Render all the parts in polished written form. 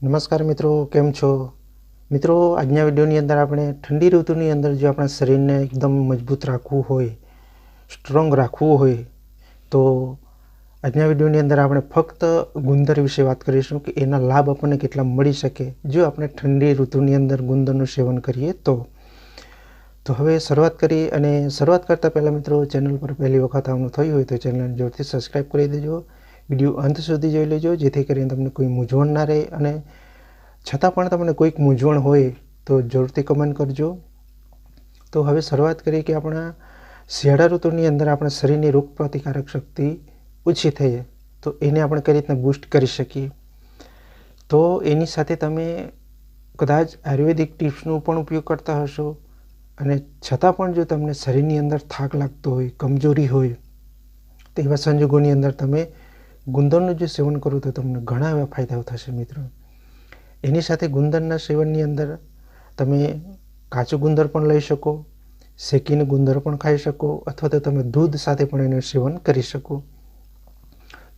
નમસ્કાર મિત્રો, કેમ છો મિત્રો? આજના વિડીયોની અંદર આપણે ઠંડી ઋતુની અંદર જો આપણા શરીરને એકદમ મજબૂત રાખવું હોય, સ્ટ્રોંગ રાખવું હોય તો આજના વિડીયોની અંદર આપણે ફક્ત ગુંદર વિશે વાત કરીશું કે એના લાભ આપણને કેટલા મળી શકે જો આપણે ઠંડી ઋતુની અંદર ગુંદરનું સેવન કરીએ તો હવે શરૂઆત કરી. અને શરૂઆત કરતાં પહેલાં મિત્રો, ચેનલ પર પહેલી વખત આવવાનું થયું હોય તો ચેનલને જોરથી સબસ્ક્રાઈબ કરી દેજો. વિડીયો અંત સુધી જોઈ લેજો જેથી કરીને તમને કોઈ મૂંઝવણ ના રહે, અને છતાં પણ તમને કોઈક મૂંઝવણ હોય તો જરૂરથી કમેન્ટ કરજો. તો હવે શરૂઆત કરી કે આપણા શિયાળા ઋતુની અંદર આપણા શરીરની રોગ પ્રતિકારક શક્તિ ઓછી થઈ તો એને આપણે કઈ રીતના બૂસ્ટ કરી શકીએ. તો એની સાથે તમે કદાચ આયુર્વેદિક ટિપ્સનો પણ ઉપયોગ કરતા હશો, અને છતાં પણ જો તમને શરીરની અંદર થાક લાગતો હોય, કમજોરી હોય, તો એવા સંજોગોની અંદર તમે ગુંદરનું જો સેવન કરો તો તમને ઘણા એવા ફાયદાઓ થશે મિત્રો. એની સાથે ગુંદરના સેવનની અંદર તમે કાચું ગુંદર પણ લઈ શકો, શેકીને ગુંદર પણ ખાઈ શકો, અથવા તો તમે દૂધ સાથે પણ એનું સેવન કરી શકો.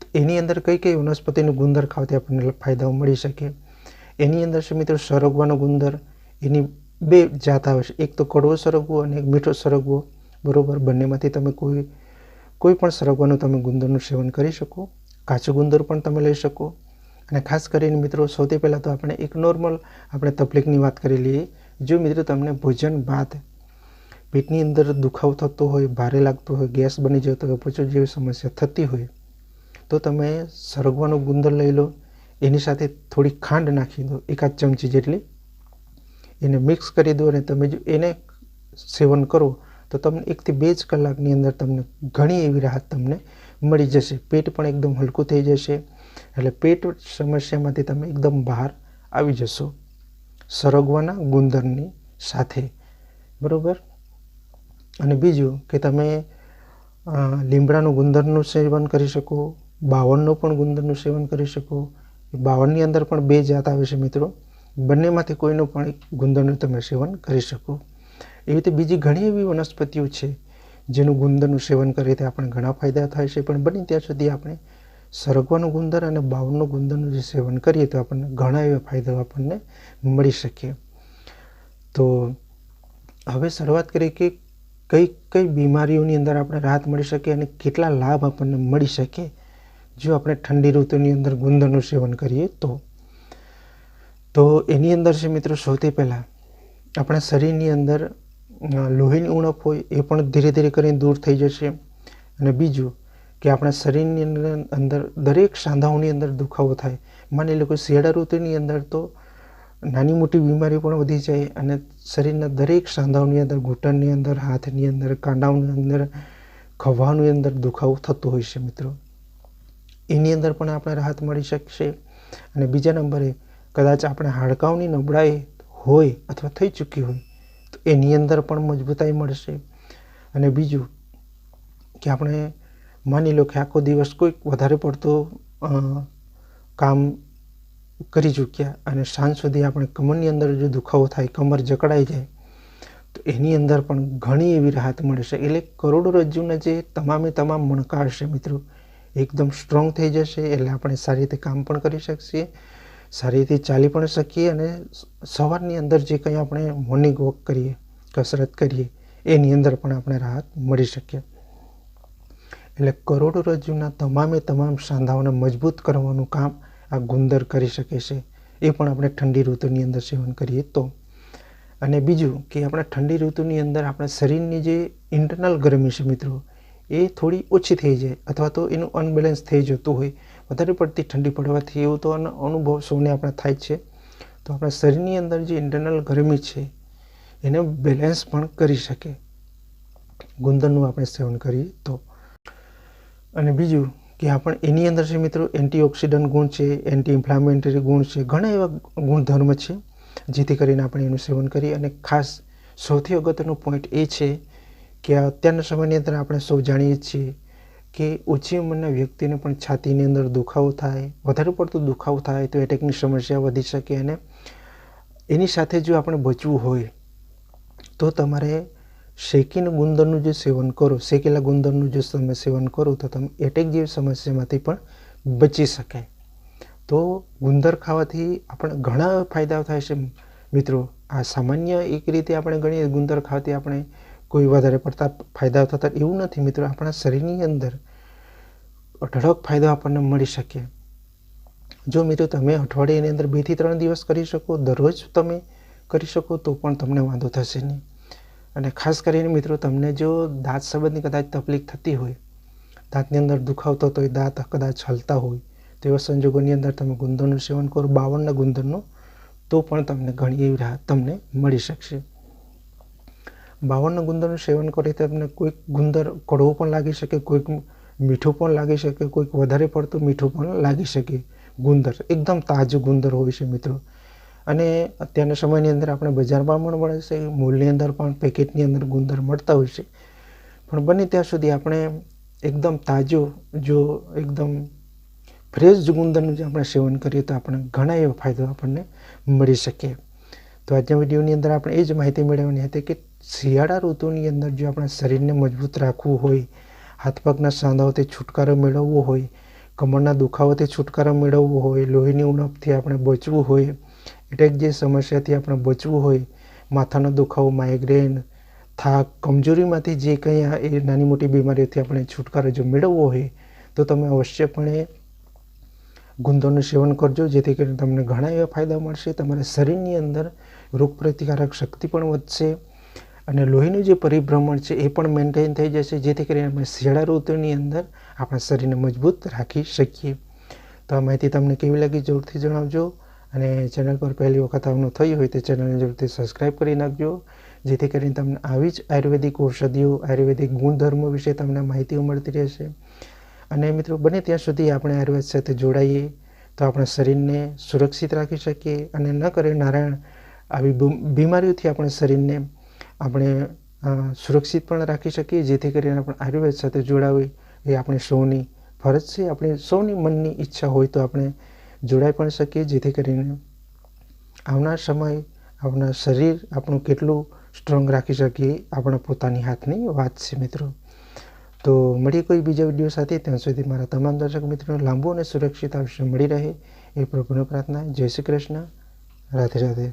તો એની અંદર કઈ કઈ વનસ્પતિનું ગુંદર ખાવાથી આપણને ફાયદાઓ મળી શકે એની અંદર છે મિત્રો સરગવાનો ગુંદર. એની બે જાત આવે છે, એક તો કડવો સરગવો અને એક મીઠો સરગવો, બરોબર. બંનેમાંથી તમે કોઈ પણ સરગવાનું તમે ગુંદરનું સેવન કરી શકો. કાચું ગુંદર પણ તમે લઈ શકો. અને ખાસ કરીને મિત્રો, સૌથી પહેલાં તો આપણે એક નોર્મલ આપણે તકલીફની વાત કરી લઈએ. જો મિત્રો તમને ભોજન બાદ પેટની અંદર દુખાવો થતો હોય, ભારે લાગતો હોય, ગેસ બની જતો હોય, પચો જેવી સમસ્યા થતી હોય તો તમે સરગવાનું ગુંદર લઈ લો. એની સાથે થોડી ખાંડ નાખી દો, એકાદ ચમચી જેટલી. એને મિક્સ કરી દો અને તમે જો એને સેવન કરો તો તમને 1 થી 2 જ કલાકની અંદર તમને ઘણી એવી રાહત તમને મળી જશે. પેટ પણ એકદમ હલકું થઈ જશે. એટલે પેટ સમસ્યામાંથી તમે એકદમ બહાર આવી જશો સરગવાના ગુંદરની સાથે, બરાબર. અને બીજું કે તમે લીમડાનું ગુંદરનું સેવન કરી શકો, બાવળનું પણ ગુંદરનું સેવન કરી શકો. બાવળની અંદર પણ 2 જાત આવે છે મિત્રો, બંનેમાંથી કોઈનું પણ ગુંદરનું તમે સેવન કરી શકો. એવી રીતે બીજી ઘણી એવી વનસ્પતિઓ છે જેનું ગુંદરનું સેવન કરીએ આપણને ઘણા ફાયદા થાય છે, પણ બને ત્યાં સુધી આપણે સરગવાનું ગુંદર અને બાવળનું ગુંદરનું જે સેવન કરીએ તો આપણને ઘણા એવા ફાયદાઓ આપણને મળી શકે. તો હવે શરૂઆત કરીએ કે કઈ બીમારીઓની અંદર આપણે રાહત મળી શકે અને કેટલા લાભ આપણને મળી શકે જો આપણે ઠંડી ઋતુની અંદર ગુંદરનું સેવન કરીએ તો એની અંદર છે મિત્રો, સૌથી પહેલાં આપણા શરીરની અંદર લોહીની ઉણપ હોય એ પણ ધીરે ધીરે કરીને દૂર થઈ જશે. અને બીજું કે આપણા શરીરની અંદર દરેક સાંધાઓની અંદર દુખાવો થાય. માની લો કે શિયાળા ઋતુની અંદર તો નાની મોટી બીમારીઓ પણ વધી જાય અને શરીરના દરેક સાંધાઓની અંદર, ઘૂંટણની અંદર, હાથની અંદર, કાંડાઓની અંદર, ખભાની અંદર દુખાવો થતો હોય છે મિત્રો. એની અંદર પણ આપણે રાહત મળી શકશે. અને બીજા નંબરે કદાચ આપણે હાડકાંની નબળાઈ હોય અથવા થઈ ચૂકી હોય તો એની અંદર પણ મજબૂતાઈ મળશે. અને બીજું કે આપણે માની લો કે આખો દિવસ કોઈક વધારે પડતો કામ કરી ચૂક્યા અને સાંજ સુધી આપણે કમરની અંદર જો દુખાવો થાય, કમર જકડાઈ જાય તો એની અંદર પણ ઘણી એવી રાહત મળશે. એટલે કરોડરજ્જુના જે તમામ મણકા હશે મિત્રો એકદમ સ્ટ્રોંગ થઈ જશે. એટલે આપણે સારી રીતે કામ પણ કરી શકીએ, સારી રીતે ચાલી પણ શકીએ, અને સવારની અંદર જે કંઈ આપણે મોર્નિંગ વોક કરીએ, કસરત કરીએ એની અંદર પણ આપણે રાહત મળી શકે. એટલે કરોડરજ્જુના તમામ સાંધાઓને મજબૂત કરવાનું કામ આ ગુંદર કરી શકે છે. એ પણ આપણે ઠંડી ઋતુની અંદર સેવન કરીએ તો. અને બીજું કે આપણે ઠંડી ઋતુની અંદર આપણા શરીરની જે ઇન્ટરનલ ગરમી છે મિત્રો એ થોડી ઓછી થઈ જાય, અથવા તો એનું અનબેલેન્સ થઈ જતું હોય. વધારે પડતી ઠંડી પડવાથી એવું તો અનુભવ સૌને આપણે થાય છે. તો આપણા શરીરની અંદર જે ઇન્ટરનલ ગરમી છે એને બેલેન્સ પણ કરી શકે ગુંદરનું આપણે સેવન કરીએ તો. અને બીજું કે આપણે એની અંદર છે મિત્રો એન્ટીઓક્સિડન્ટ ગુણ છે, એન્ટી ઇન્ફ્લામેટરી ગુણ છે, ઘણા એવા ગુણધર્મ છે જેથી કરીને આપણે એનું સેવન કરીએ. અને ખાસ સૌથી અગત્યનો પોઈન્ટ એ છે કે અત્યારના સમયની અંદર આપણે સૌ જાણીએ છીએ કે ઓછી ઉંમરના વ્યક્તિને પણ છાતીની અંદર દુખાવો થાય, વધારે પડતો દુખાવો થાય તો એટેકની સમસ્યા વધી શકે. અને એની સાથે જો આપણે બચવું હોય તો તમારે શેકીને ગુંદરનું જે સેવન કરો, શેકેલા ગુંદરનું જો તમે સેવન કરો તો તમે એટેક જેવી સમસ્યામાંથી પણ બચી શકાય. તો ગુંદર ખાવાથી આપણે ઘણા ફાયદાઓ થાય છે મિત્રો. આ સામાન્ય એક રીતે આપણે ગણીએ ગુંદર ખાવાથી આપણે કોઈ વધારે પડતા ફાયદાઓ થતા એવું નથી મિત્રો. આપણા શરીરની અંદર અઢળક ફાયદો આપણને મળી શકે. જો મિત્રો તમે અઠવાડિયાની અંદર 2 થી 3 દિવસ કરી શકો, દરરોજ તમે કરી શકો તો પણ તમને વાંધો થશે નહીં. અને ખાસ કરીને મિત્રો તમને જો દાંત સંબંધી કદાચ તકલીફ થતી હોય, દાંતની અંદર દુખાવતો હોય, દાંત કદાચ હલતા હોય, તો એવા સંજોગોની અંદર તમે ગુંદરનું સેવન કરો, 52ના ગુંદરનું, તો પણ તમને ઘણી એવી રાહત તમને મળી શકશે. 52ના ગુંદરનું સેવન કરે તમને કોઈક ગુંદર કડવો પણ લાગી શકે, કોઈક મીઠું પણ લાગી શકે, કોઈક વધારે પડતું મીઠું પણ લાગી શકે. ગુંદર એકદમ તાજું ગુંદર હોય છે મિત્રો. અને અત્યારના સમયની અંદર આપણે બજારમાં પણ મળે છે, મોલની અંદર પણ પેકેટની અંદર ગુંદર મળતા હોય છે. પણ બને ત્યાં સુધી આપણે એકદમ તાજું, જો એકદમ ફ્રેશ ગુંદરનું જે આપણે સેવન કરીએ તો આપણે ઘણા એવા ફાયદો આપણને મળી શકે. તો આજના વિડીયોની અંદર આપણે એ જ માહિતી મેળવવાની હતી કે શિયાળા ઋતુની અંદર જો આપણા શરીરને મજબૂત રાખવું હોય, હાથ પગના સાંધાઓથી છુટકારો મેળવવો હોય, કમરના દુખાવાથી છુટકારો મેળવવો હોય, લોહીની ઉણપથી આપણે બચવું હોય, એટેક જે સમસ્યાથી આપણે બચવું હોય, માથાનો દુખાવો, માઇગ્રેન, થાક, કમજોરીમાંથી જે કંઈ એ નાની મોટી બીમારીઓથી આપણે છુટકારો જો મેળવવો હોય તો તમે અવશ્યપણે ગુંદરનું સેવન કરજો, જેથી કરીને તમને ઘણા એવા ફાયદા મળશે. તમારા શરીરની અંદર રોગપ્રતિકારક શક્તિ પણ વધશે અને લોહીનું જે પરિભ્રમણ છે એ પણ મેન્ટેન થઈ જશે, જેથી કરીને આપણે શિયાળા ઋતુની અંદર આપણા શરીરને મજબૂત રાખી શકીએ. તો આ માહિતી તમને કેવી લાગી જરૂરથી જણાવજો. અને ચેનલ પર પહેલી વખત આવવાનું થયું હોય તો ચેનલને જરૂરથી સબસ્ક્રાઈબ કરી નાખજો, જેથી કરીને તમને આવી જ આયુર્વેદિક ઔષધિઓ, આયુર્વેદિક ગુણધર્મો વિશે તમને માહિતીઓ મળતી રહેશે. અને મિત્રો બને ત્યાં સુધી આપણે આયુર્વેદ સાથે જોડાઈએ તો આપણા શરીરને સુરક્ષિત રાખી શકીએ અને ન કરે નારાયણ આવી બીમારીઓથી આપણા શરીરને આપણે સુરક્ષિત પણ રાખી શકીએ, જેથી કરીને આપણે આયુર્વેદ સાથે જોડાવી એ આપણે સૌની ફરજ છે. આપણી સૌની મનની ઈચ્છા હોય તો આપણે જોડાઈ પણ શકીએ, જેથી કરીને આવનાર સમય, આપણા શરીર આપણું કેટલું સ્ટ્રોંગ રાખી શકીએ આપણા પોતાની હાથની વાત છે મિત્રો. તો મળીએ કોઈ બીજા વિડીયો સાથે. ત્યાં સુધી મારા તમામ દર્શક મિત્રોને લાંબુ અને સુરક્ષિત આયુષ્ય મળી રહે એ પ્રભુને પ્રાર્થના. જય શ્રી કૃષ્ણ. રાધે રાધે.